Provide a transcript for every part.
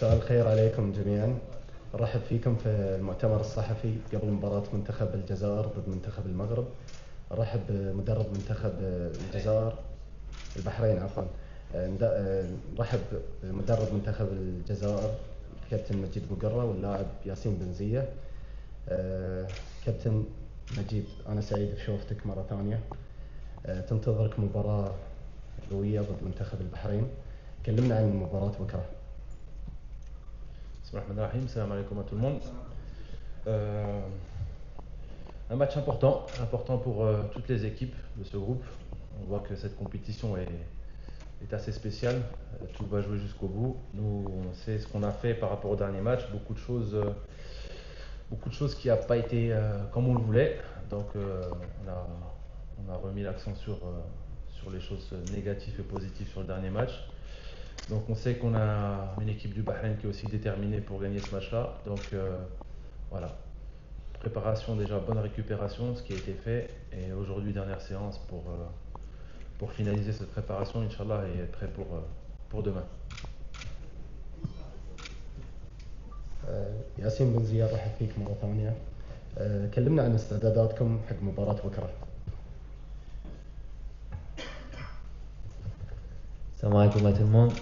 مساء الخير عليكم جميعا. أرحب فيكم في المؤتمر الصحفي قبل مباراة منتخب الجزائر ضد منتخب المغرب. أرحب بمدرب منتخب الجزائر البحرين عفوا. نرحب بمدرب منتخب الجزائر الكابتن مجيد بوقرة واللاعب ياسين بنزية. كابتن مجيد، أنا سعيد بشوفتك مرة ثانية. تنتظرك مباراة قوية ضد منتخب البحرين. كلمنا عن مباراة بكرة. Bismillahirrahmanirrahim, salam alaikum à tout le monde. Un match important pour toutes les équipes de ce groupe. On voit que cette compétition est assez spéciale, tout va jouer jusqu'au bout. Nous, on sait ce qu'on a fait par rapport au dernier match, beaucoup de choses qui n'ont pas été comme on le voulait. Donc on a remis l'accent sur les choses négatives et positives sur le dernier match. Donc on sait qu'on a une équipe du Bahreïn qui est aussi déterminée pour gagner ce match-là. Donc voilà, préparation déjà, bonne récupération, ce qui a été fait. Et aujourd'hui, dernière séance pour finaliser cette préparation, Inch'Allah, et être prêt pour demain. ياسين بن زياد، رحب فيك مرة ثانية. كلمنا عن استعداداتكم حق مباراة بكرة. Salam alaikum à tout le monde.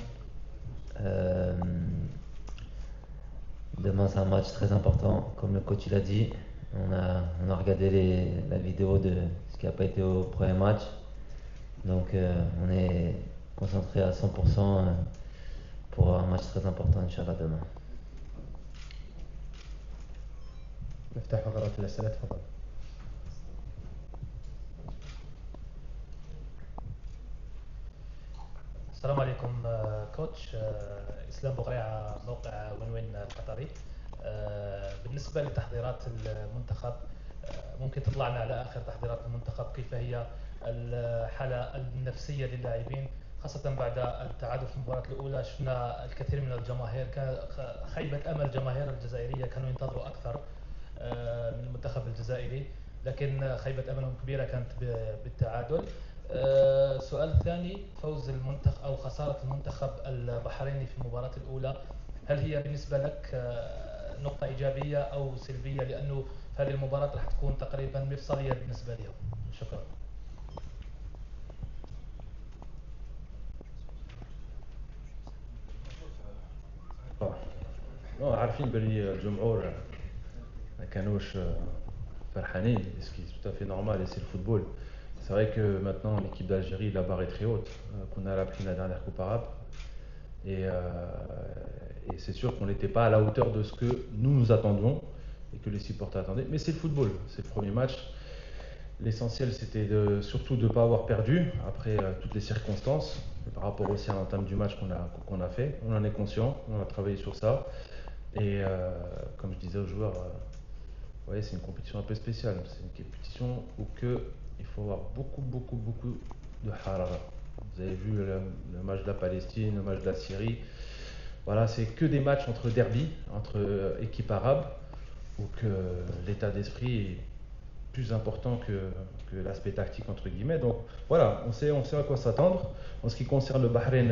Demain c'est un match très important, comme le coach l'a dit. On a regardé la vidéo de ce qui n'a pas été au premier match. Donc on est concentré à 100% pour un match très important, Inch'Allah, demain. نفتح فقرة الأسئلة، تفضل. السلام عليكم كوتش. اسلام بقريعة، موقع ونوين القطري. بالنسبة لتحضيرات المنتخب، ممكن تطلعنا على آخر تحضيرات المنتخب، كيف هي الحالة النفسية للاعبين، خاصة بعد التعادل في المباراة الأولى. شفنا الكثير من الجماهير، خيبة أمل الجماهير الجزائرية، كانوا ينتظروا أكثر من المنتخب الجزائري، لكن خيبة أملهم كبيرة كانت بالتعادل. السؤال الثاني، فوز المنتخب أو خسارة المنتخب البحريني في المباراة الأولى، هل هي بالنسبة لك نقطة إيجابية أو سلبية؟ لأنه هذه المباراة راح تكون تقريبا مفصلية بالنسبة لهم. شكرا. عارفين بلي الجمهور ما كانوش فرحانين، ce qui est tout à fait normal et c'est le football. C'est vrai que maintenant l'équipe d'Algérie, la barre est très haute, qu'on a appris la dernière Coupe arabe, et c'est sûr qu'on n'était pas à la hauteur de ce que nous attendions et que les supporters attendaient, mais c'est le football, c'est le premier match. L'essentiel c'était surtout de ne pas avoir perdu après toutes les circonstances, par rapport aussi à l'entame du match qu'on a fait. On en est conscient, on a travaillé sur ça, et comme je disais aux joueurs, ouais, c'est une compétition un peu spéciale, c'est une compétition où il faut avoir beaucoup de harara. Vous avez vu le match de la Palestine, le match de la Syrie. Voilà, c'est que des matchs entre derby, entre équipes arabes, où que l'état d'esprit est plus important que l'aspect tactique entre guillemets. Donc voilà, on sait à quoi s'attendre. En ce qui concerne le Bahreïn,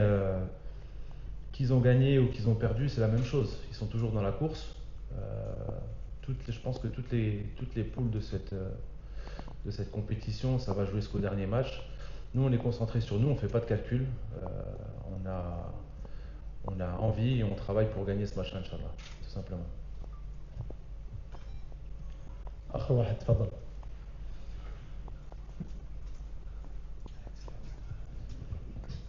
qu'ils ont gagné ou qu'ils ont perdu, c'est la même chose. Ils sont toujours dans la course. Je pense que toutes les poules de cette compétition, ça va jouer jusqu'au dernier match. Nous, on est concentré sur nous, on ne fait pas de calcul. On a envie et on travaille pour gagner ce match, Inch'Allah, tout simplement. آخر واحد، تفضل.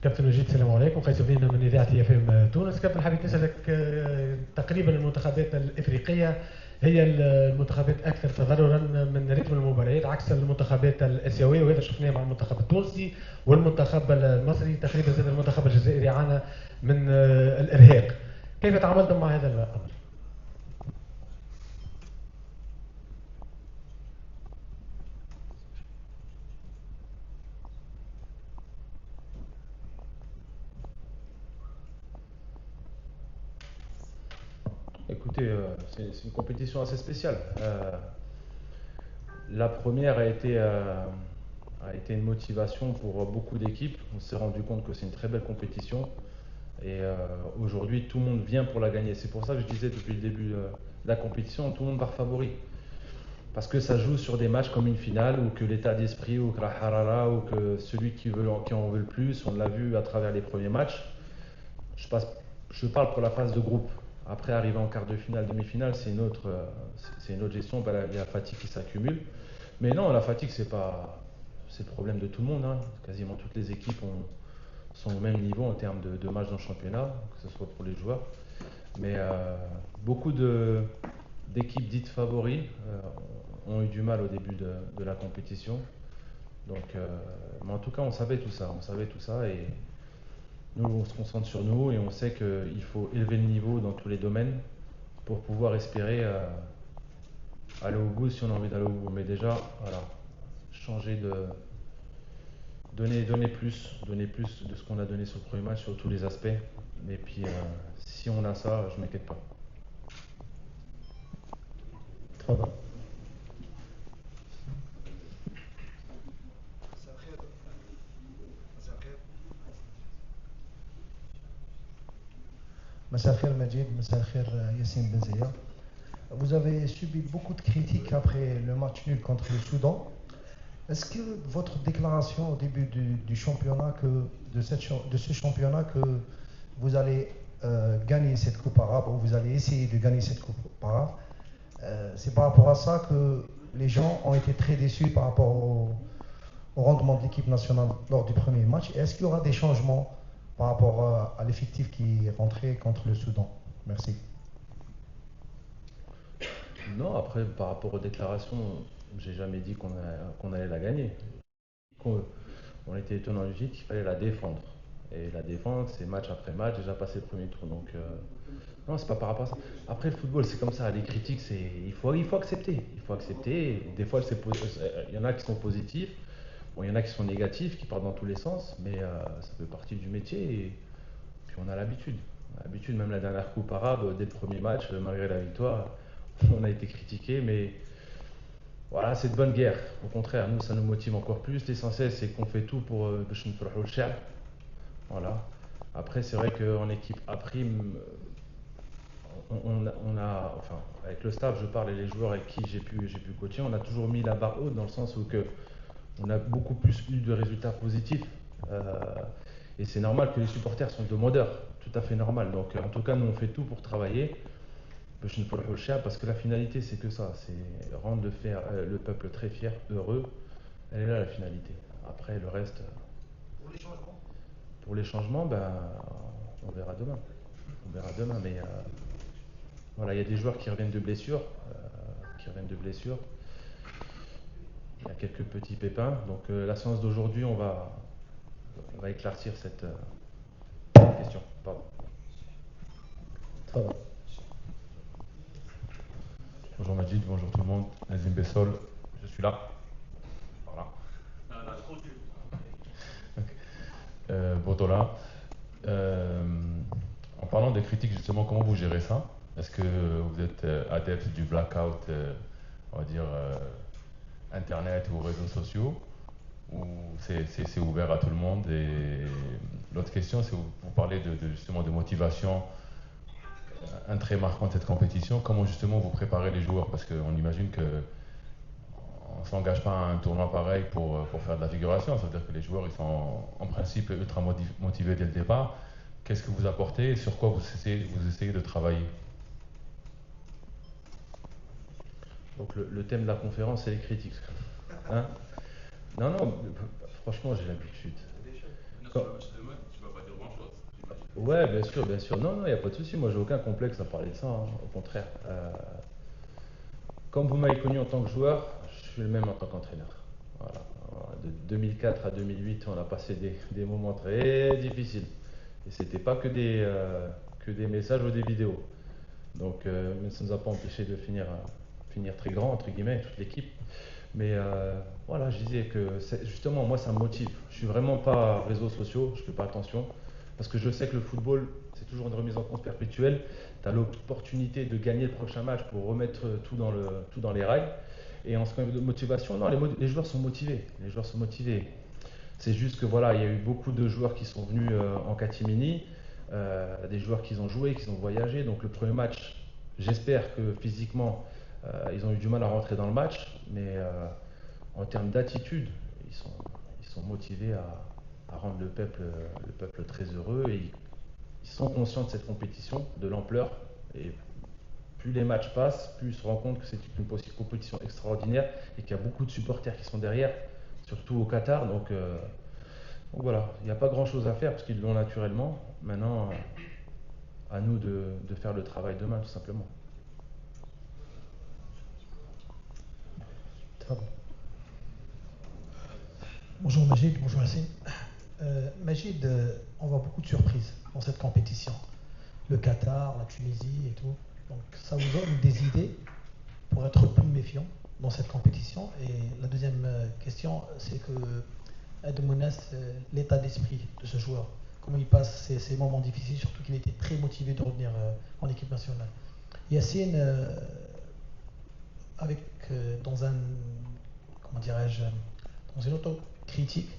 كابتن مجيد، السلام عليكم. قيس بن من اذاعه اف ام تونس. كابتن، حبيت نسالك، تقريبا المنتخبات الافريقيه هي المنتخبات اكثر تضررا من رتم المباريات عكس المنتخبات الاسيويه، وهذا شفناه مع المنتخب التونسي والمنتخب المصري. تقريبا زاد المنتخب الجزائري عانى من الارهاق. كيف تعاملتم مع هذا الامر؟ Écoutez, c'est une compétition assez spéciale. La première a été une motivation pour beaucoup d'équipes. On s'est rendu compte que c'est une très belle compétition Et aujourd'hui, tout le monde vient pour la gagner. C'est pour ça que je disais depuis le début de la compétition, tout le monde part favori. Parce que ça joue sur des matchs comme une finale, ou que l'état d'esprit, ou que la harara, ou que celui qui en veut le plus, on l'a vu à travers les premiers matchs. Je parle pour la phase de groupe. Après, arriver en quart de finale, demi-finale, c'est une autre gestion. Il y a la fatigue qui s'accumule. Mais non, la fatigue, c'est le problème de tout le monde, hein. Quasiment toutes les équipes sont au même niveau en termes de matchs dans le championnat, que ce soit pour les joueurs. Mais beaucoup d'équipes dites favoris ont eu du mal au début de la compétition. Donc, mais en tout cas, on savait tout ça. Et nous, on se concentre sur nous et on sait qu'il faut élever le niveau dans tous les domaines pour pouvoir espérer aller au bout si on a envie d'aller au bout. Mais déjà, voilà, changer donner plus de ce qu'on a donné sur le premier match sur tous les aspects. Et puis, si on a ça, je ne m'inquiète pas. تفضل. مساء الخير مجيد، مساء الخير ياسين بنزية. Vous avez subi beaucoup de critiques après le match nul contre le Soudan. Est-ce que votre déclaration au début du championnat, de ce championnat, que vous allez gagner cette Coupe arabe, ou vous allez essayer de gagner cette Coupe arabe, c'est par rapport à ça que les gens ont été très déçus par rapport au rendement de l'équipe nationale lors du premier match? Et est-ce qu'il y aura des changements par rapport à l'effectif qui est rentré contre le Soudan? Merci. Non, après, par rapport aux déclarations, j'ai jamais dit qu'on allait la gagner. On était étonnant du titre, il fallait la défendre. Et la défendre, c'est match après match, déjà passé le premier tour. Donc, non, c'est pas par rapport à ça. Après, le football, c'est comme ça. Les critiques, il faut accepter. Il faut accepter. Des fois, il y en a qui sont positifs. Bon, il y en a qui sont négatifs, qui partent dans tous les sens. Mais ça fait partie du métier. Et puis, on a l'habitude. Même la dernière Coupe arabe, dès le premier match, malgré la victoire, on a été critiqué. Mais voilà, c'est de bonne guerre. Au contraire, nous, ça nous motive encore plus. L'essentiel, c'est qu'on fait tout pour باش نفرحوا الشعب. Voilà. Après, c'est vrai qu'en équipe A', on a, enfin, avec le staff, je parle, et les joueurs avec qui j'ai pu coacher, on a toujours mis la barre haute, dans le sens où on a beaucoup plus eu de résultats positifs. Et c'est normal que les supporters sont demandeurs, tout à fait normal. Donc, en tout cas, nous, on fait tout pour travailler, parce que la finalité, c'est que ça, c'est rendre le peuple très fier, heureux. Elle est là, la finalité. Après, le reste. Pour les changements, ben, on verra demain. Mais voilà, il y a des joueurs qui reviennent de blessures. Il y a quelques petits pépins. Donc la séance d'aujourd'hui, on va éclaircir cette question. Pardon. تفضل. Bonjour Majid, bonjour tout le monde. Nazim Bessol, je suis là. Voilà. Botola. En parlant des critiques, justement, comment vous gérez ça? Est-ce que vous êtes adepte du blackout, on va dire, Internet ou réseaux sociaux, ou c'est ouvert à tout le monde? Et l'autre question, c'est vous parlez justement de motivation, un trait marquant de cette compétition. Comment justement vous préparez les joueurs? Parce qu'on imagine que on ne s'engage pas à un tournoi pareil pour faire de la figuration. Ça veut dire que les joueurs, ils sont en principe ultra motivés dès le départ. Qu'est-ce que vous apportez et sur quoi vous essayez de travailler? Donc le thème de la conférence, c'est les critiques. Hein? Non, franchement, j'ai l'habitude. Ouais, bien sûr. Non, il n'y a pas de souci. Moi, j'ai aucun complexe à parler de ça, hein. Au contraire. Comme vous m'avez connu en tant que joueur, je suis le même en tant qu'entraîneur. Voilà. De 2004 à 2008, on a passé des moments très difficiles. Et c'était pas que des messages ou des vidéos. Donc, mais ça ne nous a pas empêché de finir très grand, entre guillemets, toute l'équipe. Mais voilà, je disais que justement, moi, ça me motive. Je suis vraiment pas réseaux sociaux, je fais pas attention. Parce que je sais que le football, c'est toujours une remise en cause perpétuelle. Tu as l'opportunité de gagner le prochain match pour remettre tout dans les rails. Et en ce qui est de motivation, non, les joueurs sont motivés. C'est juste que voilà, il y a eu beaucoup de joueurs qui sont venus en catimini. des joueurs qui ont joué, qui ont voyagé. Donc le premier match, j'espère que physiquement, ils ont eu du mal à rentrer dans le match, mais en termes d'attitude, ils sont motivés à rendre le peuple très heureux et ils sont conscients de cette compétition, de l'ampleur. Et plus les matchs passent, plus ils se rendent compte que c'est une compétition extraordinaire et qu'il y a beaucoup de supporters qui sont derrière, surtout au Qatar. Donc voilà, il n'y a pas grand chose à faire parce qu'ils l'ont naturellement. Maintenant, à nous de faire le travail demain, tout simplement. Bonjour Majid, bonjour Yassine. Majid, on voit beaucoup de surprises dans cette compétition. Le Qatar, la Tunisie et tout. Donc ça vous donne des idées pour être plus méfiant dans cette compétition. Et la deuxième question, c'est que Admounas, l'état d'esprit de ce joueur, comment il passe ces moments difficiles, surtout qu'il était très motivé de revenir en équipe nationale. Yassine, dans un, comment dirais-je, dans une autocritique,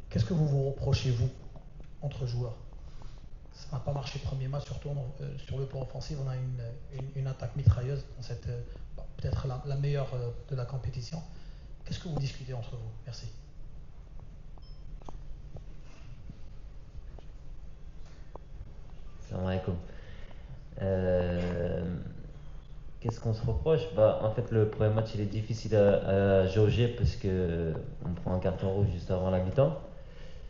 qu'est-ce que vous vous reprochez, vous, entre joueurs? Ça n'a pas marché le premier match, surtout sur le plan offensif. On a une attaque mitrailleuse, dans cette peut-être la meilleure de la compétition. Qu'est-ce que vous discutez entre vous? Merci. Salam alaikum. Qu'est-ce qu'on se reproche? En fait, le premier match il est difficile à jauger parce que on prend un carton rouge juste avant la mi-temps.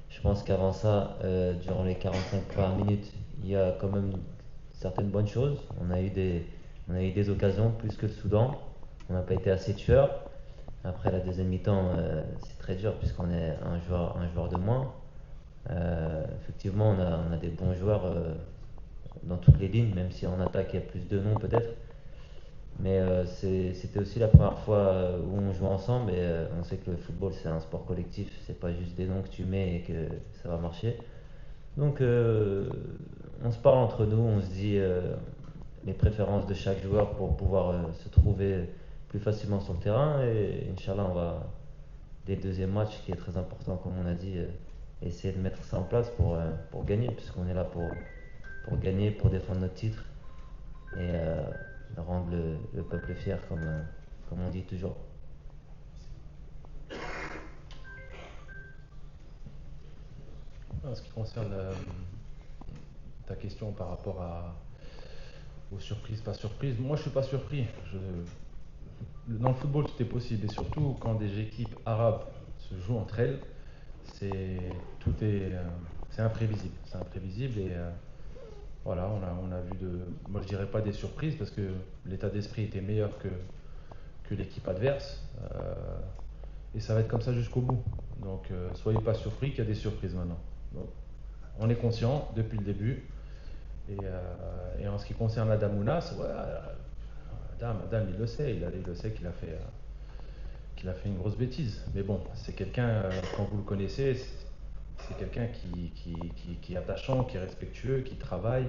Je pense qu'avant ça, durant les 45 premières minutes, il y a quand même certaines bonnes choses. On a eu des occasions plus que le Soudan. On n'a pas été assez tueurs. Après la deuxième mi-temps, c'est très dur puisqu'on est un joueur de moins. Effectivement, on a des bons joueurs dans toutes les lignes, même si en attaque il y a plus de noms peut-être. Mais c'était aussi la première fois où on joue ensemble et on sait que le football c'est un sport collectif, c'est pas juste des noms que tu mets et que ça va marcher. Donc on se parle entre nous, on se dit les préférences de chaque joueur pour pouvoir se trouver plus facilement sur le terrain et Inch'Allah on va, dès le deuxième match qui est très important comme on a dit, essayer de mettre ça en place pour gagner puisqu'on est là pour gagner, pour défendre notre titre et rendre le peuple fier comme on dit toujours. En ce qui concerne ta question par rapport aux surprises, pas surprises, moi je suis pas surpris. Dans le football tout est possible et surtout quand des équipes arabes se jouent entre elles, c'est imprévisible. C'est imprévisible et voilà, on a vu moi je dirais pas des surprises parce que l'état d'esprit était meilleur que l'équipe adverse et ça va être comme ça jusqu'au bout. Donc soyez pas surpris qu'il y a des surprises maintenant. Donc, on est conscient depuis le début. Et en ce qui concerne Adam Ounas, ouais, Adam il le sait, il le sait qu'il a fait une grosse bêtise. Mais bon, c'est quelqu'un, quand vous le connaissez, c'est quelqu'un qui est attachant, qui est respectueux, qui travaille.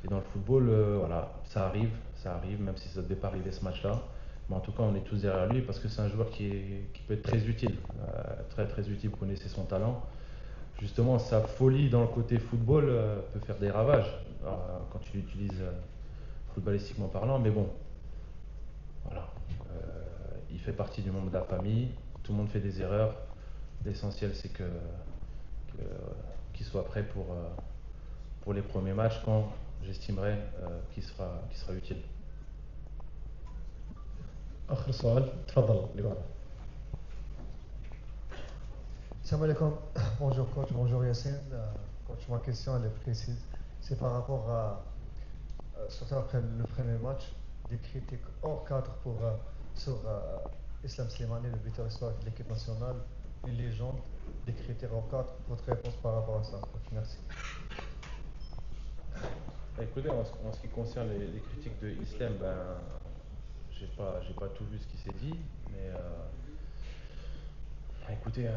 Et dans le football, voilà, ça arrive, même si ça ne devait pas arriver ce match-là. Mais en tout cas, on est tous derrière lui parce que c'est un joueur qui peut être très utile, très très utile. Vous connaissez son talent. Justement, sa folie dans le côté football peut faire des ravages quand tu l'utilises footballistiquement parlant. Mais bon, voilà, il fait partie du membre de la famille. Tout le monde fait des erreurs. L'essentiel, c'est qu'il soit prêt pour les premiers matchs quand j'estimerai qu'il sera utile. آخر سؤال تفضل اللي بعده. Salam alaikum. Bonjour coach, bonjour Yassine. Coach, ma question elle est précise. C'est par rapport surtout après le premier match, des critiques hors cadre sur Islam Slimani, le buteur historique de l'équipe nationale, une légende, des critiques hors cadre. Votre réponse par rapport à ça, coach. Merci. Écoutez, en ce qui concerne les critiques de Islam, j'ai pas tout vu ce qui s'est dit, mais écoutez,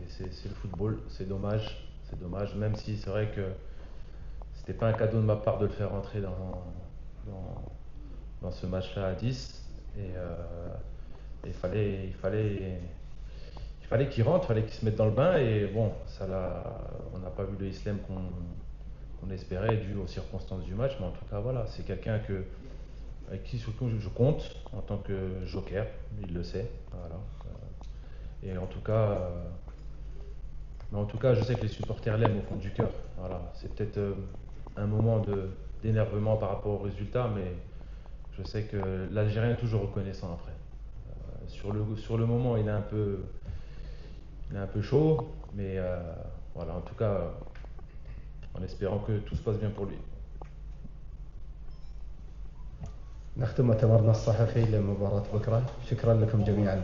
c'est le football, c'est dommage, même si c'est vrai que c'était pas un cadeau de ma part de le faire rentrer dans ce match-là à 10, et il il fallait qu'il rentre, il fallait qu'il se mette dans le bain. Et bon, on n'a pas vu le Islam qu'on espérait dû aux circonstances du match. Mais en tout cas, voilà, c'est quelqu'un avec qui surtout je compte en tant que joker. Il le sait. Voilà. Et en tout cas, je sais que les supporters l'aiment au fond du cœur. Voilà, c'est peut-être un moment d'énervement par rapport au résultat, mais je sais que l'Algérien est toujours reconnaissant après. Sur le moment, il est un peu chaud, mais voilà, en tout cas, en espérant que tout se passe bien pour lui. نختم مؤتمرنا الصحفي لمباراة بكرة. شكرا لكم جميعا.